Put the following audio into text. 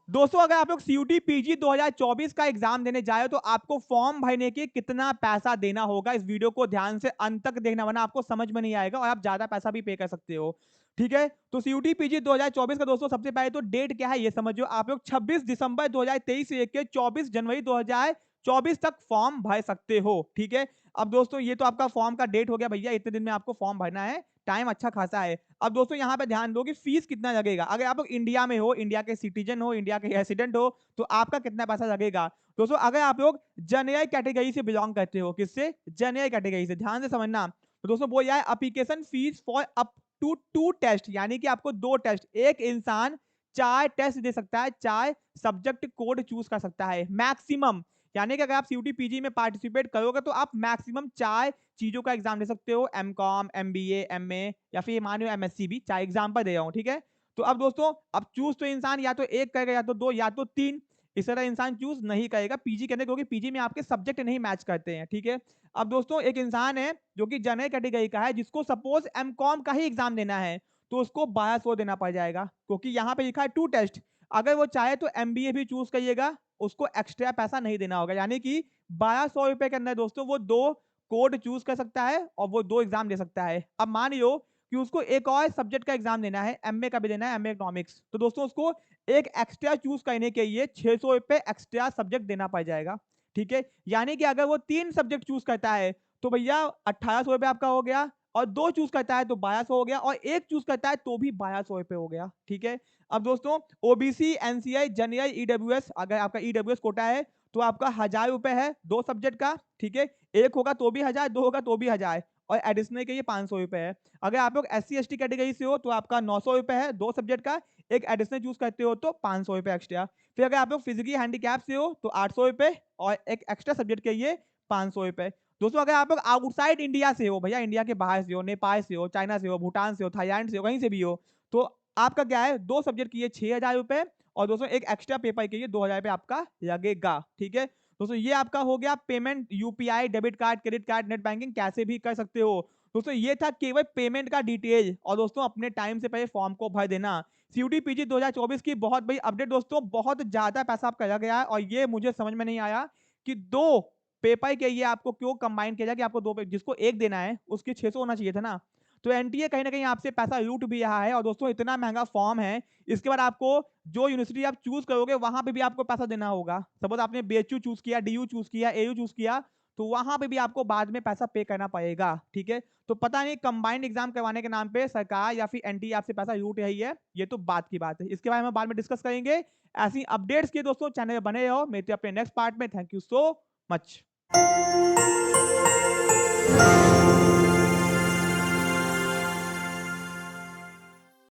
दोस्तों अगर आप लोग सीयूटी पीजी 2024 का एग्जाम देने जाए तो आपको फॉर्म भरने के कितना पैसा देना होगा, इस वीडियो को ध्यान से अंत तक देखना, वरना आपको समझ में नहीं आएगा और आप ज्यादा पैसा भी पे कर सकते हो। ठीक है, तो सीयूटी पीजी 2024 का दोस्तों सबसे पहले तो डेट क्या है ये समझो। आप लोग 26 दिसंबर 2023 से लेकर 24 जनवरी 2024 तक फॉर्म भर सकते हो। ठीक है, अब दोस्तों ये तो आपका फॉर्म का डेट हो गया भैया, इतने दिन में आपको फॉर्म भरना है, टाइम अच्छा खासा है। अब दोस्तों यहाँ पे ध्यान दो कि फीस कितना लगेगा। अगर आप लोग इंडिया में हो, इंडिया के सिटीजन हो, इंडिया के रेसिडेंट हो, तो आपका कितना पैसा लगेगा। दोस्तों अगर आप लोग जनरल कैटेगरी से बिलोंग करते हो, किससे, जनरल कैटेगरी से, ध्यान से समझना, तो दोस्तों वो यह है application fees for up to 2 test, यानी कि आपको 2 टेस्ट, एक इंसान 4 टेस्ट दे सकता है, 4 सब्जेक्ट कोड चूज कर सकता है मैक्सिमम। यानी कि अगर आप सीयूटी पीजी में पार्टिसिपेट करोगे तो आप मैक्सिमम 4 चीजों का एग्जाम दे सकते हो, एमकॉम, एमबीए, एमए या फिर मान लो एमएससी भी, चाहे एग्जाम्पल दे रहा हूँ। ठीक है, तो अब दोस्तों अब चूज तो इंसान या तो एक करेगा, या तो 2, या तो 3, इस तरह इंसान चूज नहीं करेगा पीजी के अंदर, क्योंकि पीजी में आपके सब्जेक्ट नहीं मैच करते हैं। ठीक है, अब दोस्तों एक इंसान है जो कि जनरल कैटेगरी का है, जिसको सपोज एमकॉम का ही एग्जाम देना है, तो उसको 1200 देना पड़ जाएगा, क्योंकि यहाँ पे लिखा है 2 टेस्ट। अगर वो चाहे तो एमबीए भी चूज करिएगा, उसको एक्स्ट्रा पैसा नहीं देना होगा, यानी कि 1200 रुपए के अंदर दोस्तों वो 2 कोड चूज कर सकता है और वो 2 एग्जाम दे सकता है। अब मान लो कि उसको एक और सब्जेक्ट का एग्जाम देना है, एमए का भी देना है, एमए इकोनॉमिक्स, तो दोस्तों उसको एक एक्स्ट्रा चूज करने के लिए 600 रुपए एक्स्ट्रा सब्जेक्ट देना पड़ जाएगा। ठीक है, यानी कि अगर वो 3 सब्जेक्ट चूज करता है तो भैया 1800 रुपए आपका हो गया, और 2 चूज करता है तो 1200 हो गया, और एक चूज करता है तो भी 1200 रुपए हो गया। ठीक है, अब दोस्तों ओबीसी, एनसीआई, जनरल, ईडब्ल्यूएस, अगर आपका ईडब्ल्यूएस कोटा है तो आपका 1000 रुपए है 2 सब्जेक्ट का। ठीक है, एक होगा तो भी 1000, 2 होगा तो भी 1000, और एडिशनल के लिए 500 रुपए है। अगर आप लोग एस सी कैटेगरी से हो तो आपका 900 रुपए है 2 सब्जेक्ट का, एक एडिशनल चूज करते हो तो 500 रुपए एक्स्ट्रा। फिर अगर आप लोग फिजिकली हैंडीकैप से हो तो 800 रुपए, और एक एक्स्ट्रा सब्जेक्ट के लिए 500 रुपए। दोस्तों अगर आप लोग आउटसाइड इंडिया से हो, भैया इंडिया के बाहर से हो, नेपाल से हो, चाइना से हो, भूटान से हो, थाईलैंड से हो, कहीं से भी हो, तो आपका क्या है, 2 सब्जेक्ट के लिए 6000 रुपए, और दोस्तों एक एक्स्ट्रा पेपर के लिए 2000 रुपए आपका लगेगा। ठीक है, दोस्तों ये आपका हो गया payment, UPI, debit card, credit card, net banking कैसे भी कर सकते हो। दोस्तों ये था केवल पेमेंट का डिटेल, और दोस्तों अपने टाइम से पहले फॉर्म को भर देना। सीयूटी पीजी 2024 की बहुत बड़ी अपडेट दोस्तों, बहुत ज्यादा पैसा आपका लग गया है, और ये मुझे समझ में नहीं आया कि 2 पेपर के लिए आपको क्यों कंबाइन किया जाए, कि आपको 2 जिसको एक देना है उसके 600 होना चाहिए था ना। तो एनटीए कहीं ना कहीं आपसे पैसा लूट भी रहा है, और दोस्तों इतना महंगा फॉर्म है, इसके बाद आपको जो यूनिवर्सिटी आप चूज करोगे वहां पे भी आपको पैसा देना होगा। सपोज आपने बीएचयू चूज किया, डीयू चूज किया, एयू चूज किया, तो वहां पे भी आपको बाद में पैसा पे करना पड़ेगा। ठीक है, तो पता नहीं कंबाइंड एग्जाम करवाने के नाम पे सरकार या फिर एनटीए आपसे पैसा लूट रही है, ये तो बात की बात है, इसके बारे में बाद में डिस्कस करेंगे। ऐसी अपडेट्स के दोस्तों चैनल में बने रहो, मिलते हैं अपने नेक्स्ट पार्ट में। Thank you so much.